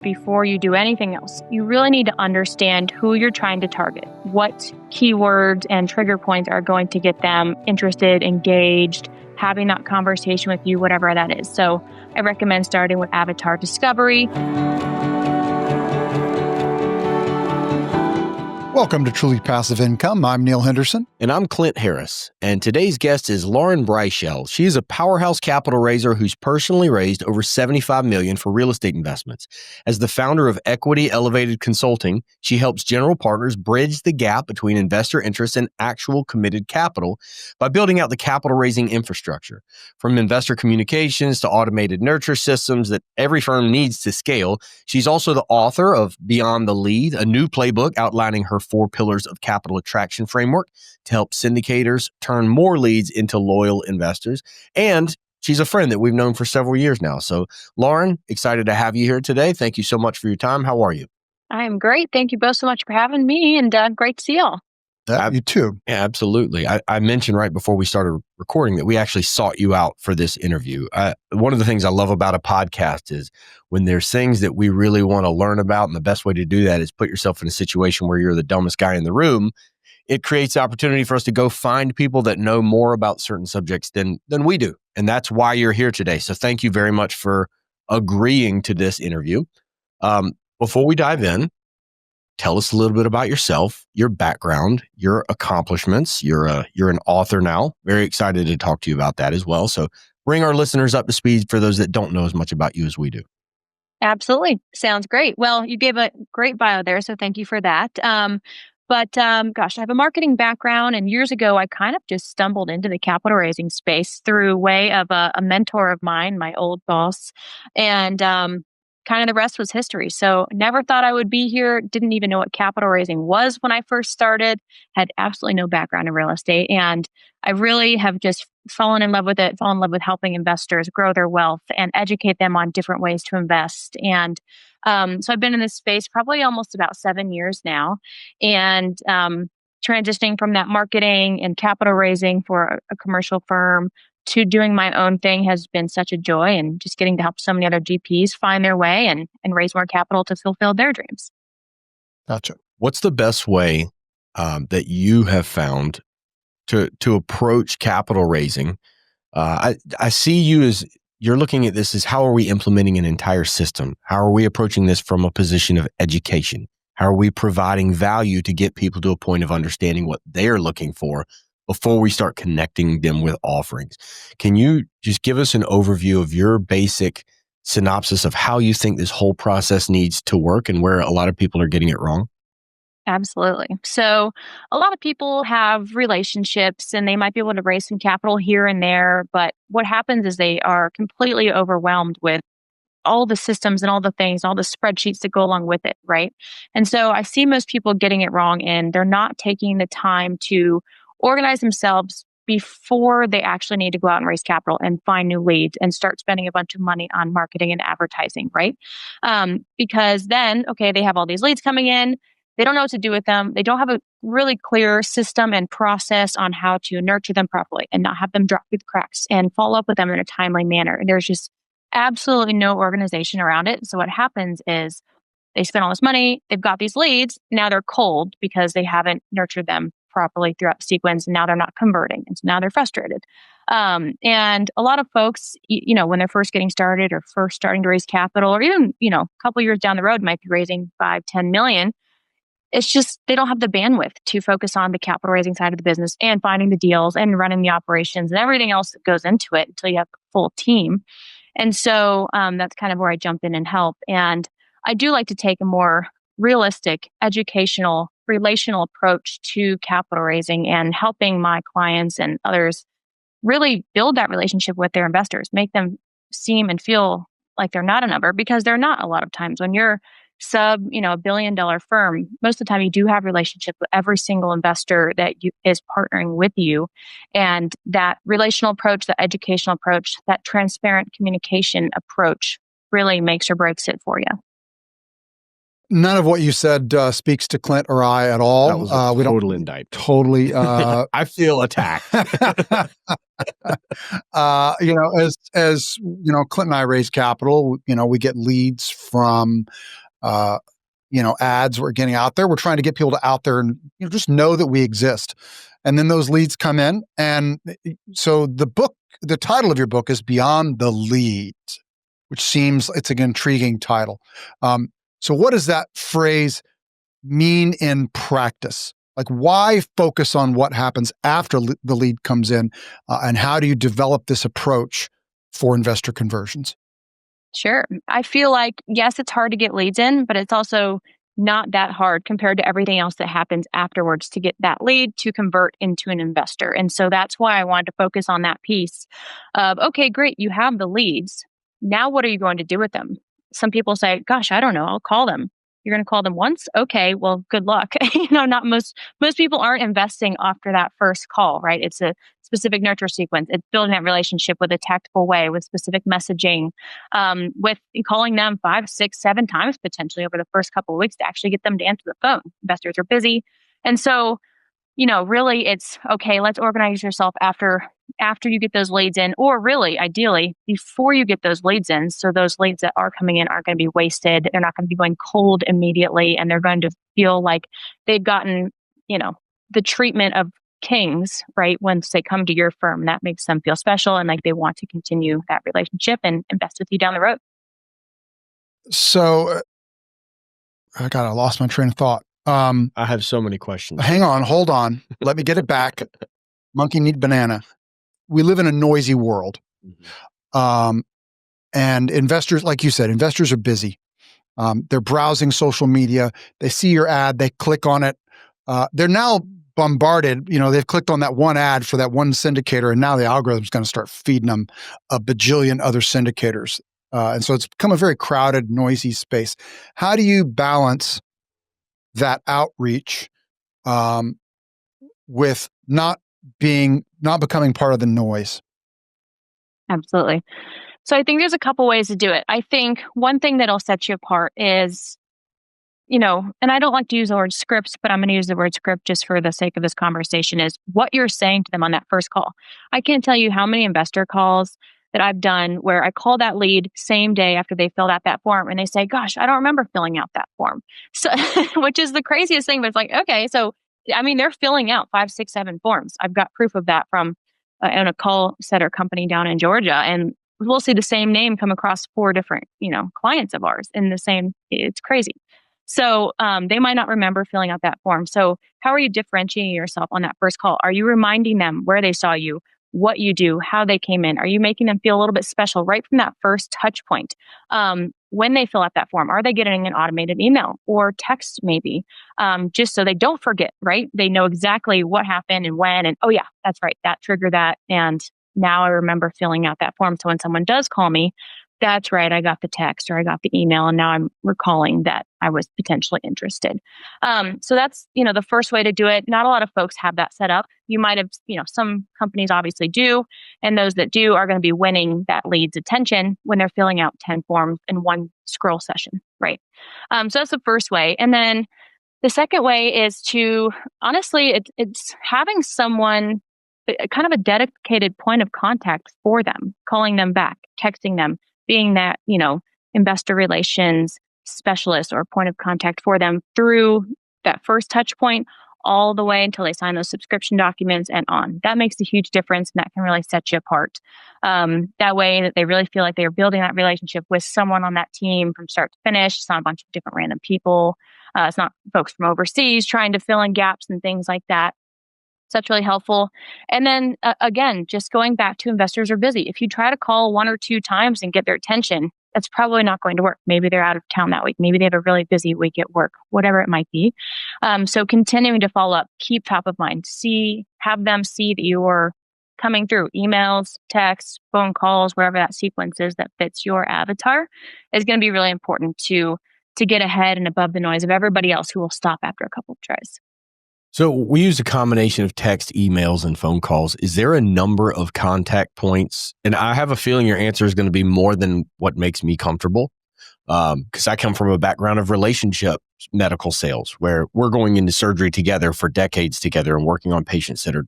before you do anything else, you really need to understand who you're trying to target, what keywords and trigger points are going to get them interested, engaged, having that conversation with you, whatever that is. So I recommend starting with avatar discovery. Welcome to Truly Passive Income. I'm Neil Henderson. And I'm Clint Harris. And today's guest is Lauren Brychell. She is a powerhouse capital raiser who's personally raised over $75 million for real estate investments. As the founder of Equity Elevated Consulting, she helps general partners bridge the gap between investor interest and actual committed capital by building out the capital raising infrastructure. From investor communications to automated nurture systems that every firm needs to scale, she's also the author of Beyond the Lead, a new playbook outlining her 4 pillars of capital attraction framework to help syndicators turn more leads into loyal investors. And she's a friend that we've known for several years now. So Lauren, excited to have you here today. Thank you so much for your time. How are you? I am great. Thank you both so much for having me, and great to see y'all. You too. Yeah, absolutely. I mentioned right before we started recording that we actually sought you out for this interview. One of the things I love about a podcast is when there's things that we really want to learn about, and the best way to do that is put yourself in a situation where you're the dumbest guy in the room. It creates the opportunity for us to go find people that know more about certain subjects than we do. And that's why you're here today. So thank you very much for agreeing to this interview. Before we dive in, tell us a little bit about yourself, your background, your accomplishments. You're an author now. Very excited to talk to you about that as well. So bring our listeners up to speed for those that don't know as much about you as we do. Absolutely. Sounds great. Well, you gave a great bio there, so thank you for that. Gosh, I have a marketing background, and years ago, I kind of just stumbled into the capital raising space through way of a mentor of mine, my old boss, and kind of the rest was history. So never thought I would be here. Didn't even know what capital raising was when I first started. Had absolutely no background in real estate, and I really have just fallen in love with helping investors grow their wealth and educate them on different ways to invest. And so I've been in this space probably almost about 7 years now, and transitioning from that marketing and capital raising for a commercial firm to doing my own thing has been such a joy, and just getting to help so many other GPs find their way and raise more capital to fulfill their dreams. Gotcha. What's the best way that you have found to approach capital raising? I see you as you're looking at this as how are we implementing an entire system? How are we approaching this from a position of education? How are we providing value to get people to a point of understanding what they're looking for before we start connecting them with offerings? Can you just give us an overview of your basic synopsis of how you think this whole process needs to work and where a lot of people are getting it wrong? Absolutely. So a lot of people have relationships and they might be able to raise some capital here and there, but what happens is they are completely overwhelmed with all the systems and all the things, all the spreadsheets that go along with it, right? And so I see most people getting it wrong, and they're not taking the time to organize themselves before they actually need to go out and raise capital and find new leads and start spending a bunch of money on marketing and advertising, right? Because then, okay, they have all these leads coming in. They don't know what to do with them. They don't have a really clear system and process on how to nurture them properly and not have them drop through the cracks and follow up with them in a timely manner. And there's just absolutely no organization around it. So what happens is they spend all this money, they've got these leads, now they're cold because they haven't nurtured them properly throughout the sequence, and now they're not converting. And so now they're frustrated. And a lot of folks, when they're first getting started or first starting to raise capital, or even, a couple years down the road, might be raising 5-10 million. It's just they don't have the bandwidth to focus on the capital raising side of the business and finding the deals and running the operations and everything else that goes into it until you have a full team. And so that's kind of where I jump in and help. And I do like to take a more realistic, educational, relational approach to capital raising and helping my clients and others really build that relationship with their investors, make them seem and feel like they're not a number, because they're not a lot of times. When you're sub, $1 billion firm, most of the time you do have relationship with every single investor that is partnering with you. And that relational approach, the educational approach, that transparent communication approach really makes or breaks it for you. None of what you said speaks to Clint or I at all. That was a total indict. Totally. I feel attacked. As Clint and I raise capital, we get leads from, ads we're getting out there. We're trying to get people to out there and just know that we exist. And then those leads come in. And so the title of your book is Beyond the Leads, which seems it's an intriguing title. So what does that phrase mean in practice? Like, why focus on what happens after the lead comes in? And how do you develop this approach for investor conversions? Sure. I feel like, yes, it's hard to get leads in, but it's also not that hard compared to everything else that happens afterwards to get that lead to convert into an investor. And so that's why I wanted to focus on that piece of, okay, great, you have the leads. Now what are you going to do with them? Some people say, gosh, I don't know, I'll call them. You're going to call them once? Okay, well, good luck. Not most people aren't investing after that first call, right? It's a specific nurture sequence. It's building that relationship with a tactful way, with specific messaging, with calling them 5, 6, 7 times potentially over the first couple of weeks to actually get them to answer the phone. Investors are busy. And so, really it's, okay, let's organize yourself after you get those leads in, or really ideally before you get those leads in. So those leads that are coming in aren't going to be wasted. They're not going to be going cold immediately. And they're going to feel like they've gotten, the treatment of kings, right? Once they come to your firm, that makes them feel special and like they want to continue that relationship and invest with you down the road. So I lost my train of thought. I have so many questions. Hang on, hold on. Let me get it back. Monkey need banana. We live in a noisy world. Mm-hmm. And investors, like you said, investors are busy. They're browsing social media. They see your ad. They click on it. They're now bombarded. They've clicked on that one ad for that one syndicator, and now the algorithm's going to start feeding them a bajillion other syndicators. And so it's become a very crowded, noisy space. How do you balance that outreach with not becoming part of the noise? Absolutely. So I think there's a couple ways to do it. I think one thing that'll set you apart is, and I don't like to use the word scripts, but I'm going to use the word script just for the sake of this conversation, is what you're saying to them on that first call. I can't tell you how many investor calls that I've done where I call that lead same day after they filled out that form and they say, gosh, I don't remember filling out that form. So, which is the craziest thing, but it's like, okay, so, they're filling out 5, 6, 7 forms. I've got proof of that from on a call center company down in Georgia. And we'll see the same name come across 4 different, clients of ours in the same, it's crazy. So they might not remember filling out that form. So how are you differentiating yourself on that first call? Are you reminding them where they saw you, what you do, how they came in? Are you making them feel a little bit special right from that first touch point? When they fill out that form, are they getting an automated email or text maybe? Just so they don't forget, right? They know exactly what happened and when, and oh yeah, that's right, that triggered that. And now I remember filling out that form. So when someone does call me, that's right, I got the text or I got the email and now I'm recalling that I was potentially interested. So that's, the first way to do it. Not a lot of folks have that set up. You might have, some companies obviously do, and those that do are going to be winning that lead's attention when they're filling out 10 forms in one scroll session, right? So that's the first way. And then the second way is to, honestly, it's having someone, kind of a dedicated point of contact for them, calling them back, texting them, being that, investor relations specialist or point of contact for them through that first touch point all the way until they sign those subscription documents and on. That makes a huge difference, and that can really set you apart. That way that they really feel like they're building that relationship with someone on that team from start to finish. It's not a bunch of different random people. It's not folks from overseas trying to fill in gaps and things like that. So that's really helpful. And then again, just going back to investors are busy. If you try to call 1 or 2 times and get their attention, that's probably not going to work. Maybe they're out of town that week. Maybe they have a really busy week at work, whatever it might be. So continuing to follow up, keep top of mind, have them see that you're coming through emails, texts, phone calls, wherever that sequence is that fits your avatar is going to be really important to get ahead and above the noise of everybody else who will stop after a couple of tries. So we use a combination of text, emails, and phone calls. Is there a number of contact points? And I have a feeling your answer is going to be more than what makes me comfortable. Because I come from a background of relationship medical sales where we're going into surgery together for decades together and working on patients that are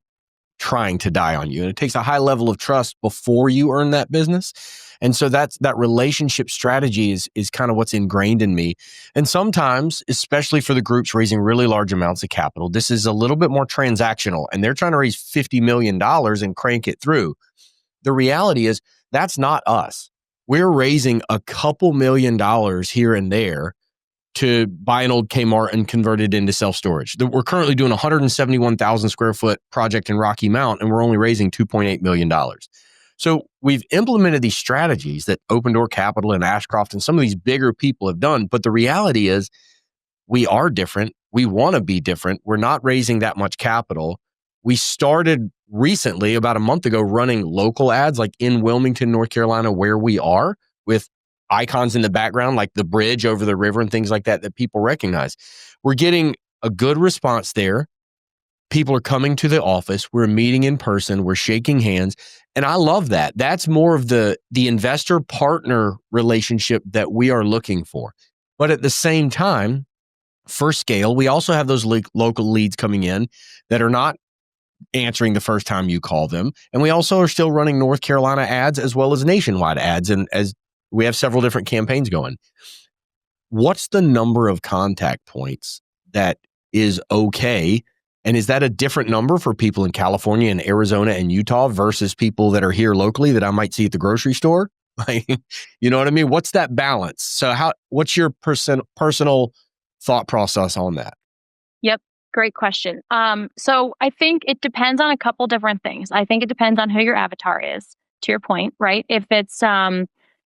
trying to die on you. And it takes a high level of trust before you earn that business. And so that relationship strategy is kind of what's ingrained in me. And sometimes, especially for the groups raising really large amounts of capital, this is a little bit more transactional and they're trying to raise $50 million and crank it through. The reality is that's not us. We're raising a couple $1,000,000 here and there to buy an old Kmart and convert it into self-storage. We're currently doing a 171,000 square foot project in Rocky Mount, and we're only raising $2.8 million. So we've implemented these strategies that Open Door Capital and Ashcroft and some of these bigger people have done. But the reality is we are different. We want to be different. We're not raising that much capital. We started recently, about a month ago, running local ads like in Wilmington, North Carolina, where we are, with icons in the background, like the bridge over the river and things like that people recognize. We're getting a good response there. People are coming to the office. We're meeting in person. We're shaking hands. And I love that. That's more of the investor partner relationship that we are looking for. But at the same time, for scale, we also have those local leads coming in that are not answering the first time you call them. And we also are still running North Carolina ads as well as nationwide ads. And as we have several different campaigns going. What's the number of contact points that is okay? And is that a different number for people in California and Arizona and Utah versus people that are here locally that I might see at the grocery store? You know what I mean? What's that balance? So what's your personal thought process on that? Yep. Great question. So I think it depends on a couple different things. I think it depends on who your avatar is, to your point, right? If it's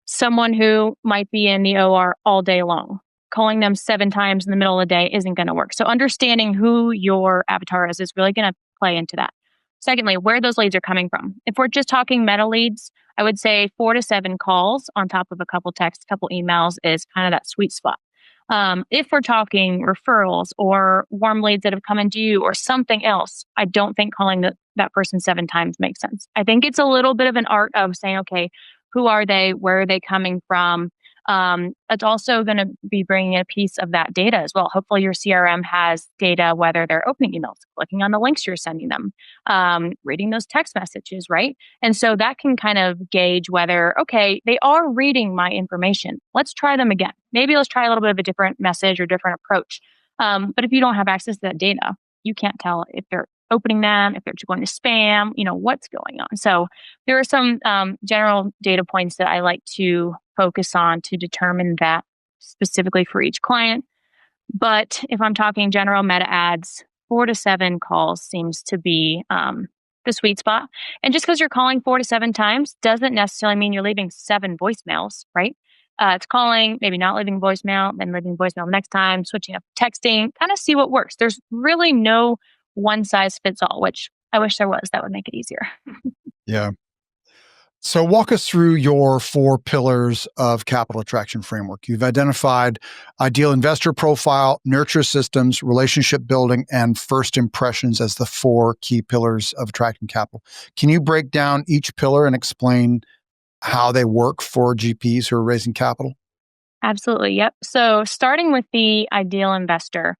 someone who might be in the OR all day long, calling them 7 times in the middle of the day isn't going to work. So understanding who your avatar is really going to play into that. Secondly, where those leads are coming from. If we're just talking meta leads, I would say 4 to 7 calls on top of a couple texts, a couple emails is kind of that sweet spot. If we're talking referrals or warm leads that have come into you or something else, I don't think calling that person 7 times makes sense. I think it's a little bit of an art of saying, okay, who are they? Where are they coming from? It's also going to be bringing a piece of that data as well. Hopefully your CRM has data, whether they're opening emails, clicking on the links you're sending them, reading those text messages, right? And so that can kind of gauge whether, okay, they are reading my information. Let's try them again. Maybe let's try a little bit of a different message or different approach. But if you don't have access to that data, you can't tell if they're opening them, if they're going to spam, what's going on. So there are some general data points that I like to focus on to determine that specifically for each client. But if I'm talking general meta ads, 4 to 7 calls seems to be the sweet spot. And just because you're calling 4 to 7 times doesn't necessarily mean you're leaving 7 voicemails, right? It's calling, maybe not leaving voicemail, then leaving voicemail the next time, switching up texting, kind of see what works. There's really no one size fits all, which I wish there was. That would make it easier. Yeah. So walk us through your 4 pillars of capital attraction framework. You've identified ideal investor profile, nurture systems, relationship building, and first impressions as the 4 key pillars of attracting capital. Can you break down each pillar and explain how they work for GPs who are raising capital? Absolutely. Yep. So starting with the ideal investor,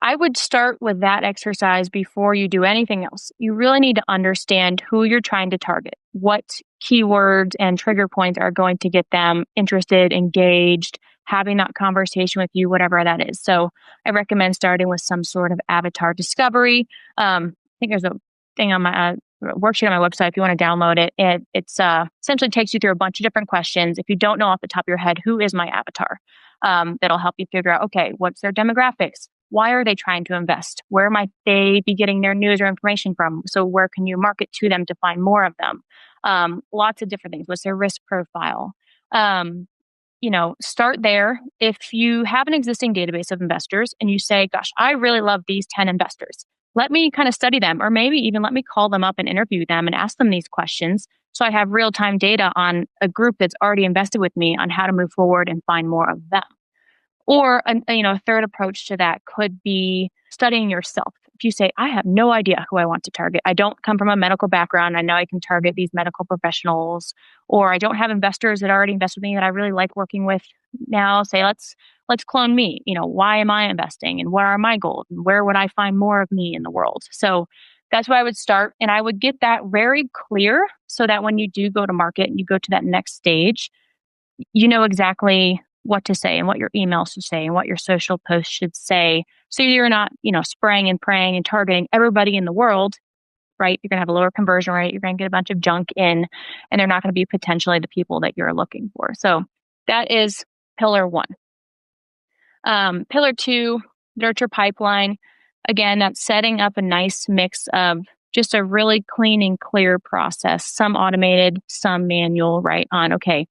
I would start with that exercise before you do anything else. You really need to understand who you're trying to target, what keywords and trigger points are going to get them interested, engaged, having that conversation with you, whatever that is. So I recommend starting with some sort of avatar discovery. I think there's a thing on my worksheet on my website. If you want to download it, it's essentially takes you through a bunch of different questions. If you don't know off the top of your head, who is my avatar? That'll help you figure out, okay, what's their demographics? Why are they trying to invest? Where might they be getting their news or information from? So where can you market to them to find more of them? Lots of different things. What's their risk profile? Start there. If you have an existing database of investors and you say, gosh, I really love these 10 investors, let me kind of study them, or maybe even let me call them up and interview them and ask them these questions. So I have real-time data on a group that's already invested with me on how to move forward and find more of them. Or a third approach to that could be studying yourself. if you say, I have no idea who I want to target. I don't come from a medical background. I know I can target these medical professionals, or I don't have investors that already invest with me that I really like working with now. Say, let's clone me. Why am I investing and what are my goals and where would I find more of me in the world? So that's where I would start. And I would get that very clear so that when you do go to market and you go to that next stage, you know exactly what to say and what your emails should say and what your social posts should say. So you're not, spraying and praying and targeting everybody in the world, right? You're going to have a lower conversion rate. You're going to get a bunch of junk in, and they're not going to be potentially the people that you're looking for. So that is pillar one. Pillar two, nurture pipeline. Again, that's setting up a nice mix of just a really clean and clear process, some automated, some manual, right? Okay,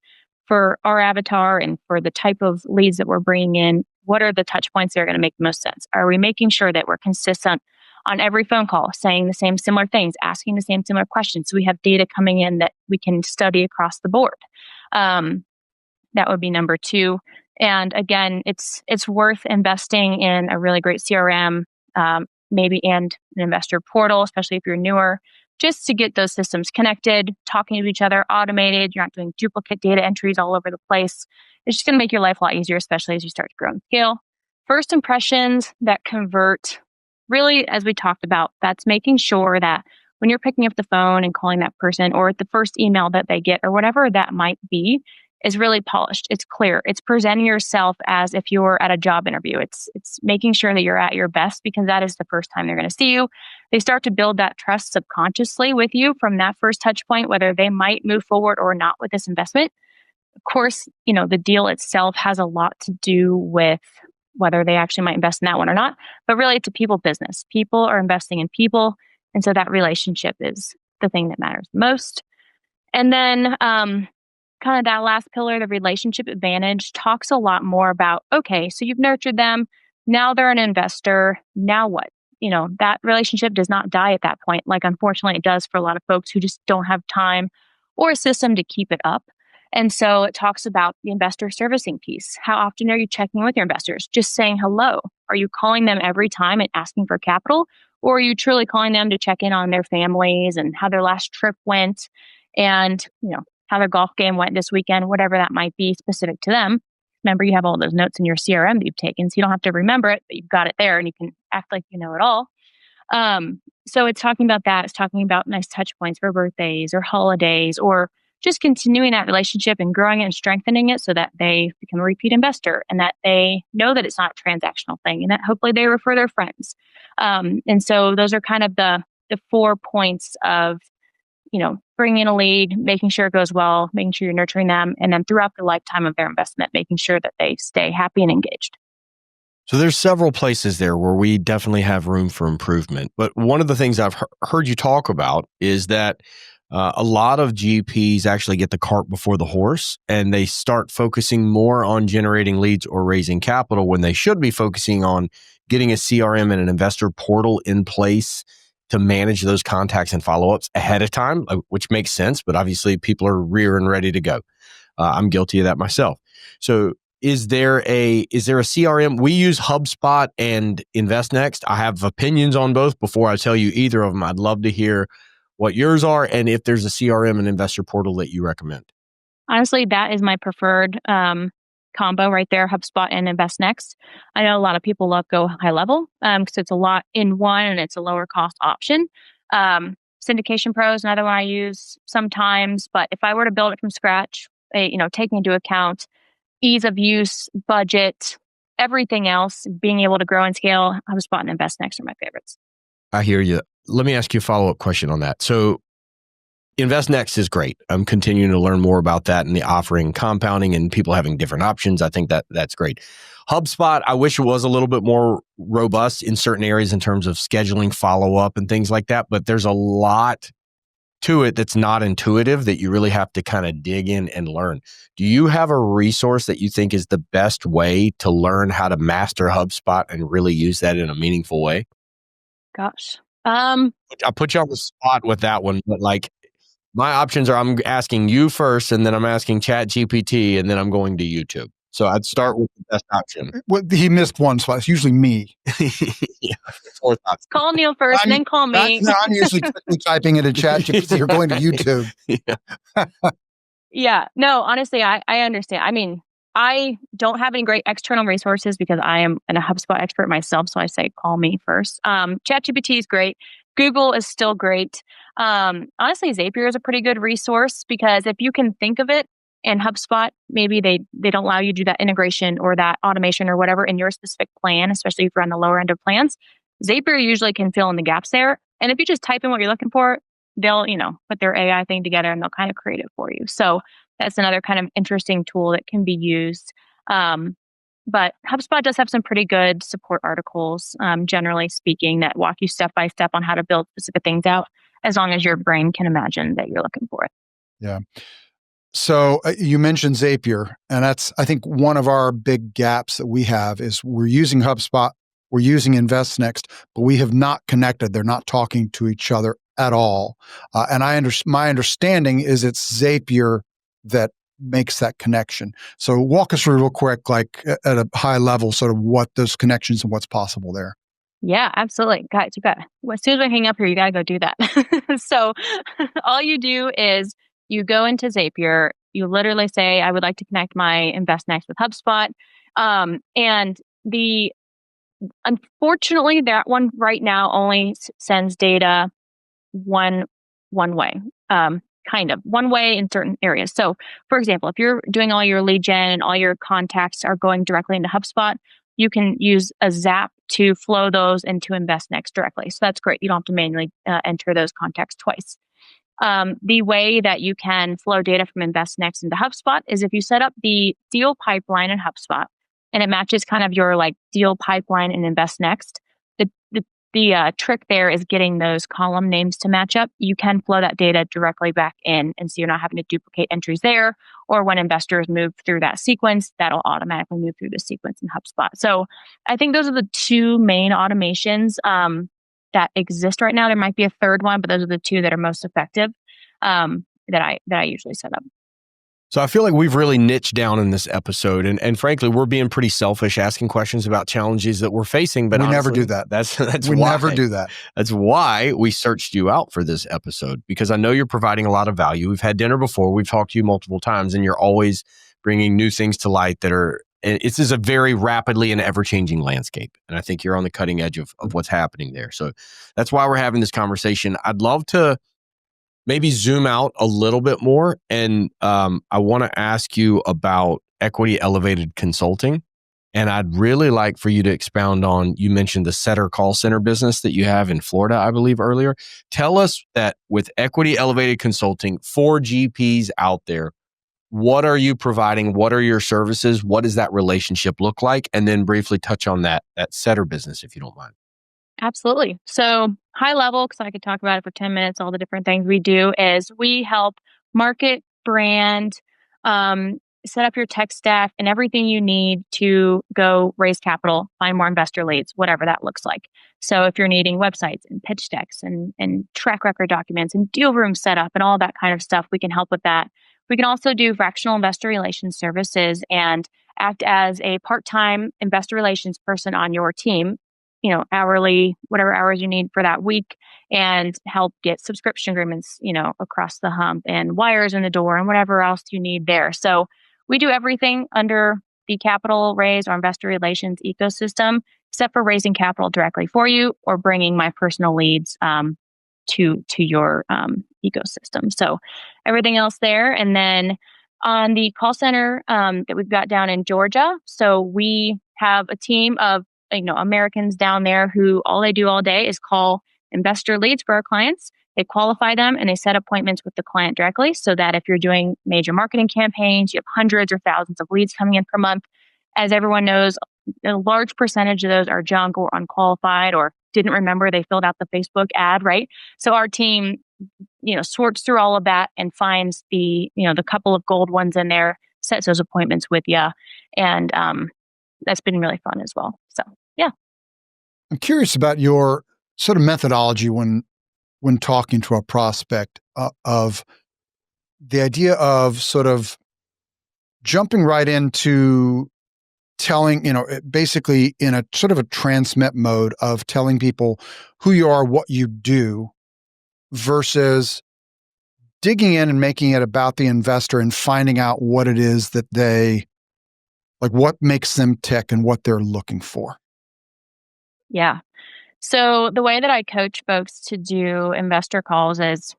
for our avatar and for the type of leads that we're bringing in, what are the touch points that are going to make the most sense? Are we making sure that we're consistent on every phone call, saying the same similar things, asking the same similar questions? So we have data coming in that we can study across the board. That would be number two. And again, it's worth investing in a really great CRM, maybe and an investor portal, especially if you're newer, just to get those systems connected, talking to each other, automated. You're not doing duplicate data entries all over the place. It's just going to make your life a lot easier, especially as you start to grow and scale. First impressions that convert, really, as we talked about, that's making sure that when you're picking up the phone and calling that person, or the first email that they get, or whatever that might be, is really polished. It's clear. It's presenting yourself as if you're at a job interview. It's making sure that you're at your best, because that is the first time they're going to see you. They start to build that trust subconsciously with you from that first touch point, whether they might move forward or not with this investment. Of course, the deal itself has a lot to do with whether they actually might invest in that one or not, but really it's a people business. People are investing in people. And so that relationship is the thing that matters most. And then, kind of that last pillar, the relationship advantage, talks a lot more about, okay, so you've nurtured them. Now they're an investor. Now what? That relationship does not die at that point. Like, unfortunately, it does for a lot of folks who just don't have time or a system to keep it up. And so it talks about the investor servicing piece. How often are you checking in with your investors? Just saying hello. Are you calling them every time and asking for capital? Or are you truly calling them to check in on their families and how their last trip went and, how their golf game went this weekend, whatever that might be specific to them? Remember, you have all those notes in your CRM that you've taken, so you don't have to remember it, but you've got it there and you can act like you know it all. So it's talking about that. It's talking about nice touch points for birthdays or holidays, or just continuing that relationship and growing it and strengthening it so that they become a repeat investor and that they know that it's not a transactional thing and that hopefully they refer their friends. And so those are kind of the 4 points of, bringing in a lead, making sure it goes well, making sure you're nurturing them, and then throughout the lifetime of their investment, making sure that they stay happy and engaged. So there's several places there where we definitely have room for improvement. But one of the things I've heard you talk about is that a lot of GPs actually get the cart before the horse, and they start focusing more on generating leads or raising capital when they should be focusing on getting a CRM and an investor portal in place to manage those contacts and follow-ups ahead of time, which makes sense, but obviously people are rearing ready to go. I'm guilty of that myself. So is there a CRM? We use HubSpot and InvestNext. I have opinions on both. Before I tell you either of them, I'd love to hear what yours are and if there's a CRM and investor portal that you recommend. Honestly, that is my preferred combo right there, HubSpot and InvestNext. I know a lot of people love Go High Level because it's a lot in one and it's a lower cost option. Syndication Pro is another one I use sometimes, but if I were to build it from scratch, taking into account ease of use, budget, everything else, being able to grow and scale, HubSpot and InvestNext are my favorites. I hear you. Let me ask you a follow-up question on that. So InvestNext is great. I'm continuing to learn more about that and the offering compounding and people having different options. I think that's great. HubSpot, I wish it was a little bit more robust in certain areas in terms of scheduling follow-up and things like that, but there's a lot to it that's not intuitive that you really have to kind of dig in and learn. Do you have a resource that you think is the best way to learn how to master HubSpot and really use that in a meaningful way? Gosh. I put you on the spot with that one, but my options are I'm asking you first, and then I'm asking ChatGPT, and then I'm going to YouTube. So I'd start with the best option. Well, he missed one, so it's usually me. Yeah. fourth option. Call Neil first, then call me. I'm usually quickly typing it in ChatGPT or going to YouTube. Yeah. Yeah. No, honestly, I understand. I mean, I don't have any great external resources because I am a HubSpot expert myself. So I say call me first. ChatGPT is great. Google is still great. Honestly, Zapier is a pretty good resource because if you can think of it in HubSpot, maybe they don't allow you to do that integration or that automation or whatever in your specific plan, especially if you're on the lower end of plans. Zapier usually can fill in the gaps there. And if you just type in what you're looking for, they'll, put their AI thing together and they'll kind of create it for you. So that's another kind of interesting tool that can be used. But HubSpot does have some pretty good support articles, generally speaking, that walk you step by step on how to build specific things out, as long as your brain can imagine that you're looking for it. Yeah. So you mentioned Zapier, and that's, I think, one of our big gaps that we have is we're using HubSpot, we're using InvestNext, but we have not connected. They're not talking to each other at all. And my understanding is it's Zapier that makes that connection. So walk us through real quick, like at a high level, sort of what those connections and what's possible there. Yeah, absolutely. Guys, as soon as I hang up here, you got to go do that. So all you do is you go into Zapier, you literally say, I would like to connect my InvestNext with HubSpot. And unfortunately, that one right now only sends data one way, kind of one way in certain areas. So for example, if you're doing all your lead gen and all your contacts are going directly into HubSpot, you can use a Zap to flow those into InvestNext directly. So that's great. You don't have to manually enter those contacts twice. The way that you can flow data from InvestNext into HubSpot is if you set up the deal pipeline in HubSpot and it matches kind of your like deal pipeline in InvestNext. The trick there is getting those column names to match up. You can flow that data directly back in, and so you're not having to duplicate entries there. Or when investors move through that sequence, that'll automatically move through the sequence in HubSpot. So I think those are the two main automations that exist right now. There might be a third one, but those are the two that are most effective that I usually set up. So I feel like we've really niched down in this episode, and frankly, we're being pretty selfish, asking questions about challenges that we're facing. But we honestly, never do that. That's we why, never do that. That's why we searched you out for this episode, because I know you're providing a lot of value. We've had dinner before, we've talked to you multiple times, and you're always bringing new things to light that are. This is a very rapidly and ever-changing landscape, and I think you're on the cutting edge of what's happening there. So that's why we're having this conversation. I'd love to maybe zoom out a little bit more. And I want to ask you about equity elevated consulting. And I'd really like for you to expound on, you mentioned the setter call center business that you have in Florida, I believe earlier. Tell us that with equity elevated consulting for GPs out there, what are you providing? What are your services? What does that relationship look like? And then briefly touch on that setter business, if you don't mind. Absolutely. So high level, because I could talk about it for 10 minutes, all the different things we do is we help market, brand, set up your tech stack and everything you need to go raise capital, find more investor leads, whatever that looks like. So if you're needing websites and pitch decks and track record documents and deal room setup and all that kind of stuff, we can help with that. We can also do fractional investor relations services and act as a part-time investor relations person on your team, hourly, whatever hours you need for that week, and help get subscription agreements, across the hump and wires in the door and whatever else you need there. So we do everything under the capital raise or investor relations ecosystem, except for raising capital directly for you or bringing my personal leads to your ecosystem. So everything else there. And then on the call center that we've got down in Georgia, so we have a team of Americans down there who all they do all day is call investor leads for our clients. They qualify them and they set appointments with the client directly so that if you're doing major marketing campaigns, you have hundreds or thousands of leads coming in per month. As everyone knows, a large percentage of those are junk or unqualified or didn't remember they filled out the Facebook ad, right? So our team, sorts through all of that and finds the couple of gold ones in there, sets those appointments with you. And that's been really fun as well. So, yeah. I'm curious about your sort of methodology when talking to a prospect of the idea of sort of jumping right into telling, basically in a sort of a transmit mode of telling people who you are, what you do, versus digging in and making it about the investor and finding out what it is that they like, what makes them tick and what they're looking for. Yeah. So the way that I coach folks to do investor calls is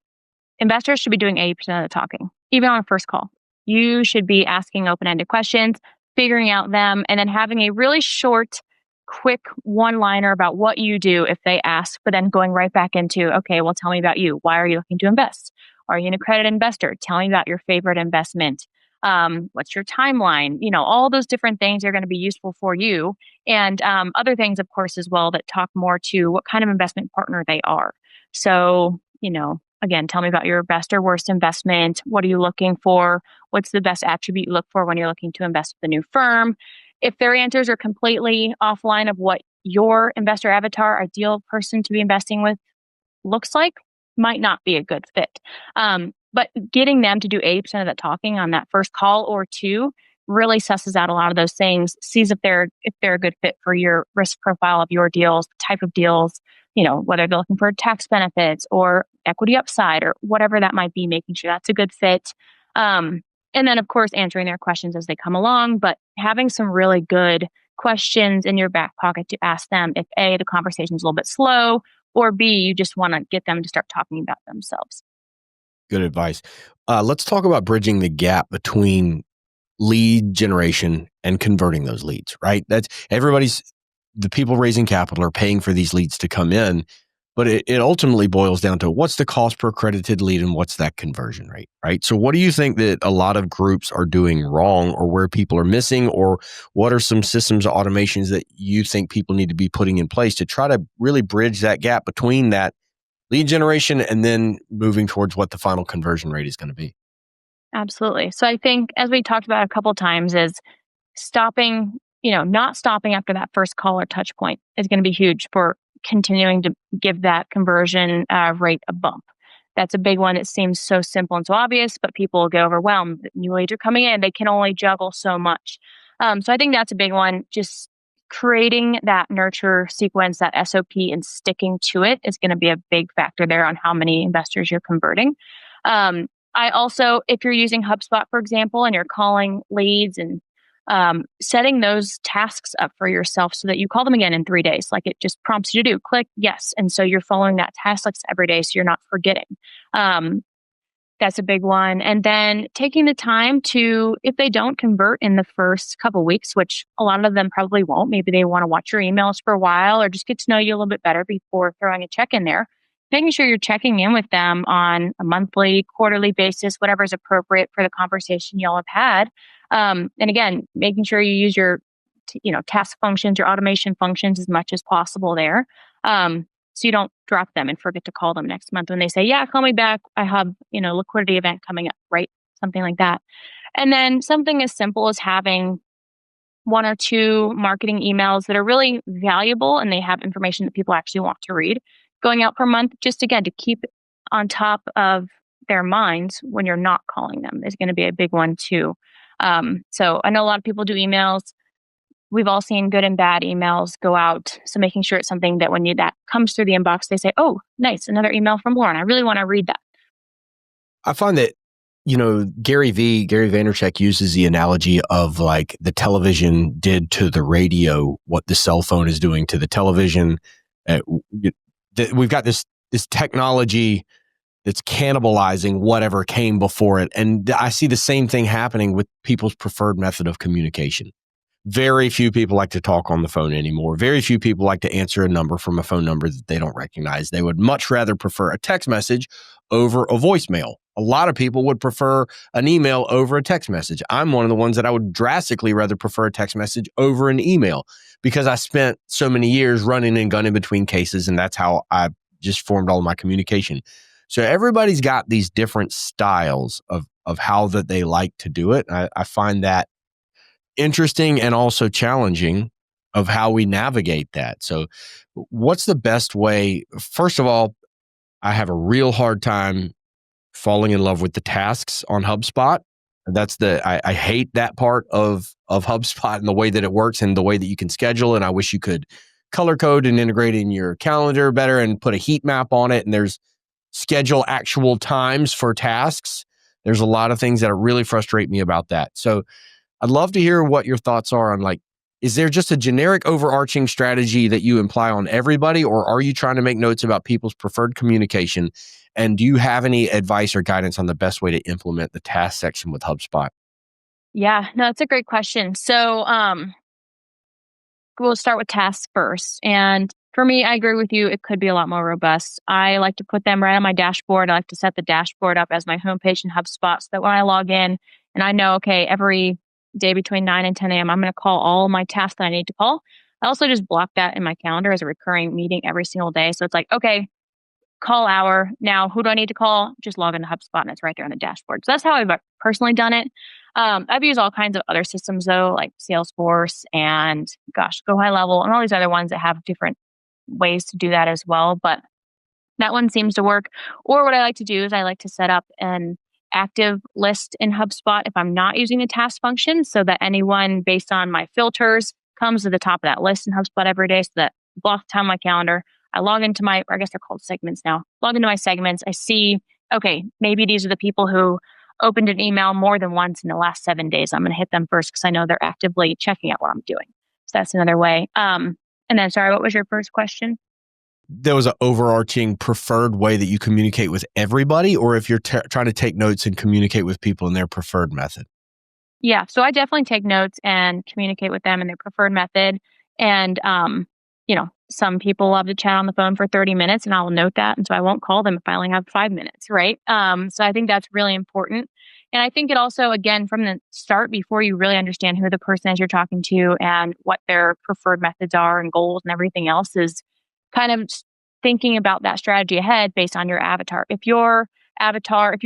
investors should be doing 80% of the talking, even on a first call. You should be asking open-ended questions, figuring out them, and then having a really short, quick one-liner about what you do if they ask, but then going right back into, okay, well, tell me about you. Why are you looking to invest? Are you an accredited investor? Tell me about your favorite investment. What's your timeline? All those different things are going to be useful for you. And other things, of course, as well, that talk more to what kind of investment partner they are. So, again, tell me about your best or worst investment. What are you looking for? What's the best attribute you look for when you're looking to invest with a new firm? If their answers are completely offline of what your investor avatar, ideal person to be investing with looks like, might not be a good fit. But getting them to do 80% of that talking on that first call or two really susses out a lot of those things, sees if they're a good fit for your risk profile of your deals, type of deals, whether they're looking for tax benefits or equity upside or whatever that might be, making sure that's a good fit. And then, of course, answering their questions as they come along, but having some really good questions in your back pocket to ask them if A, the conversation's a little bit slow, or B, you just want to get them to start talking about themselves. Good advice. Let's talk about bridging the gap between lead generation and converting those leads, right? The people raising capital are paying for these leads to come in, but it ultimately boils down to what's the cost per accredited lead and what's that conversion rate, right? So what do you think that a lot of groups are doing wrong, or where people are missing, or what are some systems or automations that you think people need to be putting in place to try to really bridge that gap between that lead generation and then moving towards what the final conversion rate is going to be? Absolutely. So I think, as we talked about a couple of times, is not stopping after that first call or touch point is going to be huge for continuing to give that conversion rate a bump. That's a big one. It seems so simple and so obvious, but people get overwhelmed. New leads are coming in. They can only juggle so much. So I think that's a big one. Just creating that nurture sequence, that SOP, and sticking to it is going to be a big factor there on how many investors you're converting. I also, if you're using HubSpot, for example, and you're calling leads and setting those tasks up for yourself so that you call them again in 3 days, like it just prompts you to do, click yes. And so you're following that task list every day so you're not forgetting. That's a big one. And then taking the time to, if they don't convert in the first couple of weeks, which a lot of them probably won't, maybe they want to watch your emails for a while or just get to know you a little bit better before throwing a check in there. Making sure you're checking in with them on a monthly, quarterly basis, whatever is appropriate for the conversation y'all have had. And again, making sure you use your, task functions, your automation functions as much as possible there. So you don't drop them and forget to call them next month when they say, yeah, call me back. I have, liquidity event coming up, right? Something like that. And then something as simple as having 1 or 2 marketing emails that are really valuable and they have information that people actually want to read going out per month, just again, to keep on top of their minds when you're not calling them is going to be a big one too. So I know a lot of people do emails. We've all seen good and bad emails go out. So making sure it's something that when that comes through the inbox, they say, oh, nice, another email from Lauren. I really want to read that. I find that, Gary Vaynerchuk uses the analogy of like the television did to the radio, what the cell phone is doing to the television. We've got this technology that's cannibalizing whatever came before it. And I see the same thing happening with people's preferred method of communication. Very few people like to talk on the phone anymore. Very few people like to answer a number from a phone number that they don't recognize. They would much rather prefer a text message over a voicemail. A lot of people would prefer an email over a text message. I'm one of the ones that I would drastically rather prefer a text message over an email because I spent so many years running and gunning between cases, and that's how I just formed all of my communication. So everybody's got these different styles of how that they like to do it. I find that interesting and also challenging of how we navigate that. So what's the best way? First of all, I have a real hard time falling in love with the tasks on HubSpot. I hate that part of HubSpot and the way that it works and the way that you can schedule. And I wish you could color code and integrate in your calendar better and put a heat map on it. And there's schedule actual times for tasks. There's a lot of things that really frustrate me about that. So I'd love to hear what your thoughts are on, like, is there just a generic overarching strategy that you imply on everybody, or are you trying to make notes about people's preferred communication? And do you have any advice or guidance on the best way to implement the task section with HubSpot? Yeah, no, that's a great question. So, we'll start with tasks first. And for me, I agree with you. It could be a lot more robust. I like to put them right on my dashboard. I like to set the dashboard up as my homepage in HubSpot so that when I log in and I know, okay, every day between 9 and 10 a.m., I'm going to call all my tasks that I need to call. I also just block that in my calendar as a recurring meeting every single day. So it's like, okay, call hour. Now, who do I need to call? Just log into HubSpot and it's right there on the dashboard. So that's how I've personally done it. I've used all kinds of other systems though, like Salesforce and Go High Level and all these other ones that have different ways to do that as well. But that one seems to work. Or what I like to do is I like to set up an active list in HubSpot if I'm not using the task function so that anyone based on my filters comes to the top of that list in HubSpot every day so that block time on my calendar. I log into my, or I guess they're called segments now, log into my segments. I see, okay, maybe these are the people who opened an email more than once in the last 7 days. I'm going to hit them first because I know they're actively checking out what I'm doing. So that's another way. And then, sorry, what was your first question? There was an overarching preferred way that you communicate with everybody, or if you're trying to take notes and communicate with people in their preferred method. Yeah, so I definitely take notes and communicate with them in their preferred method. And, some people love to chat on the phone for 30 minutes and I'll note that. And so I won't call them if I only have 5 minutes, right? So I think that's really important. And I think it also, again, from the start, before you really understand who the person is you're talking to and what their preferred methods are and goals and everything else, is kind of thinking about that strategy ahead based on your avatar. If you're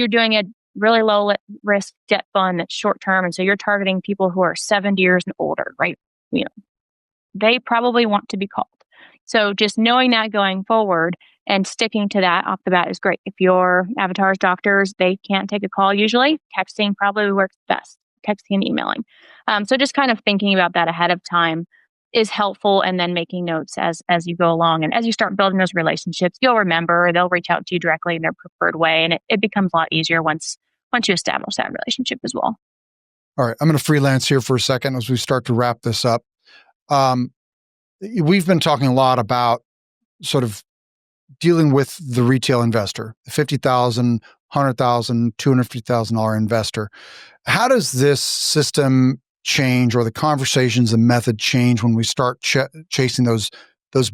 doing a really low risk debt fund that's short term, and so you're targeting people who are 70 years and older, right? They probably want to be called. So just knowing that going forward and sticking to that off the bat is great. If your avatar is doctors, they can't take a call usually. Texting probably works best, texting and emailing. So just kind of thinking about that ahead of time is helpful, and then making notes as you go along. And as you start building those relationships, you'll remember, they'll reach out to you directly in their preferred way. And it becomes a lot easier once you establish that relationship as well. All right. I'm going to freelance here for a second as we start to wrap this up. We've been talking a lot about sort of dealing with the retail investor, the $50,000, $100,000, $250,000 investor. How does this system change, or the conversations and method change when we start chasing those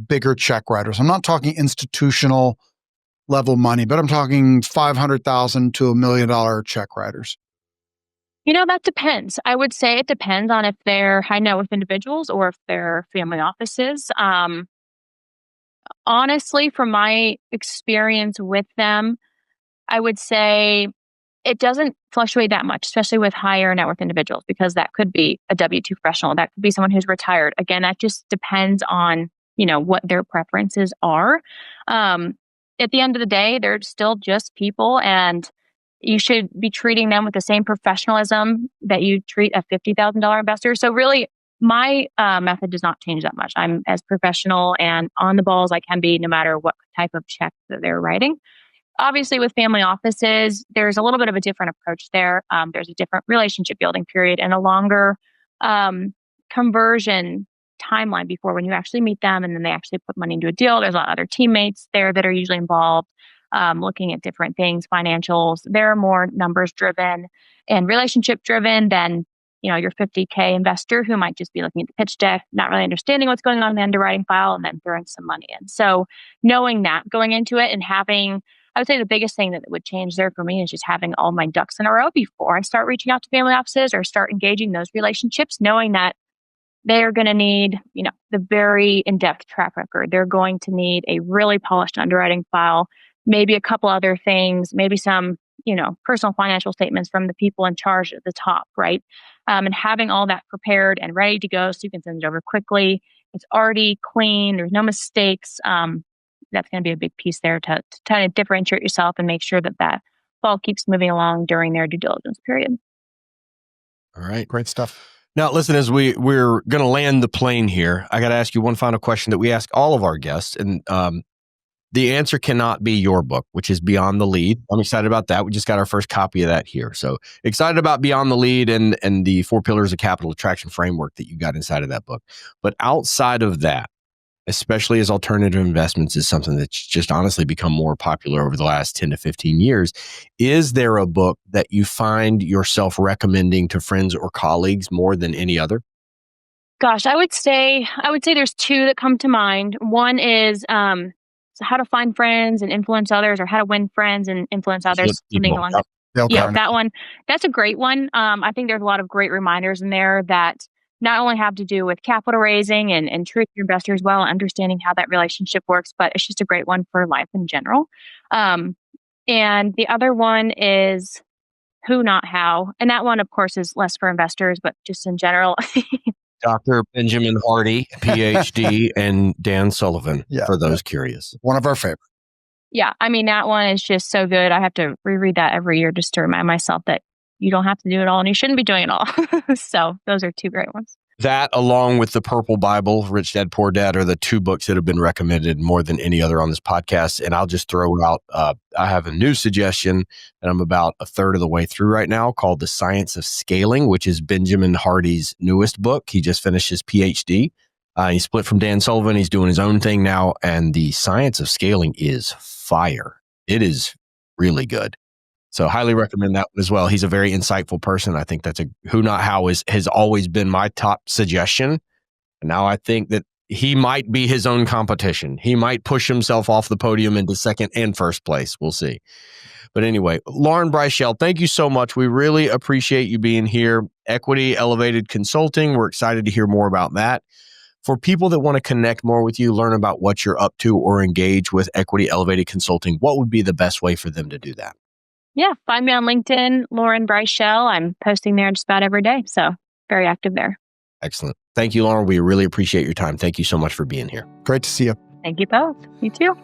bigger check writers? I'm not talking institutional level money, but I'm talking $500,000 to $1 million check writers. That depends. I would say it depends on if they're high net worth individuals or if they're family offices. Honestly, from my experience with them, I would say it doesn't fluctuate that much, especially with higher net worth individuals, because that could be a W-2 professional. That could be someone who's retired. Again, that just depends on, what their preferences are. At the end of the day, they're still just people, and you should be treating them with the same professionalism that you treat a $50,000 investor. So really, my method does not change that much. I'm as professional and on the ball as I can be, no matter what type of check that they're writing. Obviously, with family offices, there's a little bit of a different approach there. There's a different relationship building period and a longer conversion timeline before when you actually meet them and then they actually put money into a deal. There's a lot of other teammates there that are usually involved. Looking at different things, financials. They're more numbers driven and relationship driven than, your 50K investor who might just be looking at the pitch deck, not really understanding what's going on in the underwriting file, and then throwing some money in. So knowing that going into it and having, I would say the biggest thing that would change there for me is just having all my ducks in a row before I start reaching out to family offices or start engaging those relationships, knowing that they're going to need, the very in-depth track record. They're going to need a really polished underwriting file, maybe a couple other things, maybe some, personal financial statements from the people in charge at the top, right? And having all that prepared and ready to go so you can send it over quickly. It's already clean. There's no mistakes. That's going to be a big piece there to kind of differentiate yourself and make sure that ball keeps moving along during their due diligence period. All right. Great stuff. Now, listen, as we're going to land the plane here, I got to ask you one final question that we ask all of our guests. And the answer cannot be your book, which is Beyond the Lead. I'm excited about that. We just got our first copy of that here. So excited about Beyond the Lead and the 4 pillars of capital attraction framework that you got inside of that book. But outside of that, especially as alternative investments is something that's just honestly become more popular over the last 10 to 15 years. Is there a book that you find yourself recommending to friends or colleagues more than any other? Gosh, I would say there's 2 that come to mind. One is How to Find Friends and Influence Others, or How to Win Friends and Influence Others, something along that. Yeah, that one. That's a great one. I think there's a lot of great reminders in there that not only have to do with capital raising and treating your investors well, and understanding how that relationship works, but it's just a great one for life in general. And the other one is Who Not How. And that one, of course, is less for investors, but just in general. Dr. Benjamin Hardy, PhD, and Dan Sullivan, for those curious. One of our favorites. Yeah, I mean, that one is just so good. I have to reread that every year just to remind myself that you don't have to do it all and you shouldn't be doing it all. So those are 2 great ones. That, along with the Purple Bible, Rich Dad, Poor Dad, are the 2 books that have been recommended more than any other on this podcast. And I'll just throw out, I have a new suggestion that I'm about a third of the way through right now called The Science of Scaling, which is Benjamin Hardy's newest book. He just finished his PhD. He split from Dan Sullivan. He's doing his own thing now. And The Science of Scaling is fire. It is really good. So highly recommend that one as well. He's a very insightful person. I think that's a Who Not How has always been my top suggestion. And now I think that he might be his own competition. He might push himself off the podium into second and first place. We'll see. But anyway, Lauren Brychell, thank you so much. We really appreciate you being here. Equity Elevated Consulting. We're excited to hear more about that. For people that want to connect more with you, learn about what you're up to, or engage with Equity Elevated Consulting, what would be the best way for them to do that? Yeah, find me on LinkedIn, Lauren Brychell. I'm posting there just about every day, so very active there. Excellent. Thank you, Lauren. We really appreciate your time. Thank you so much for being here. Great to see you. Thank you both. You too.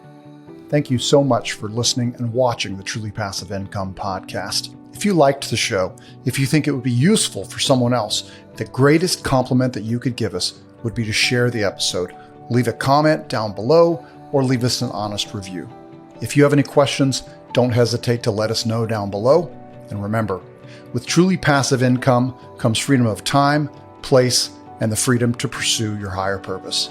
Thank you so much for listening and watching the Truly Passive Income podcast. If you liked the show, if you think it would be useful for someone else, the greatest compliment that you could give us would be to share the episode. Leave a comment down below or leave us an honest review. If you have any questions, don't hesitate to let us know down below. And remember, with truly passive income comes freedom of time, place, and the freedom to pursue your higher purpose.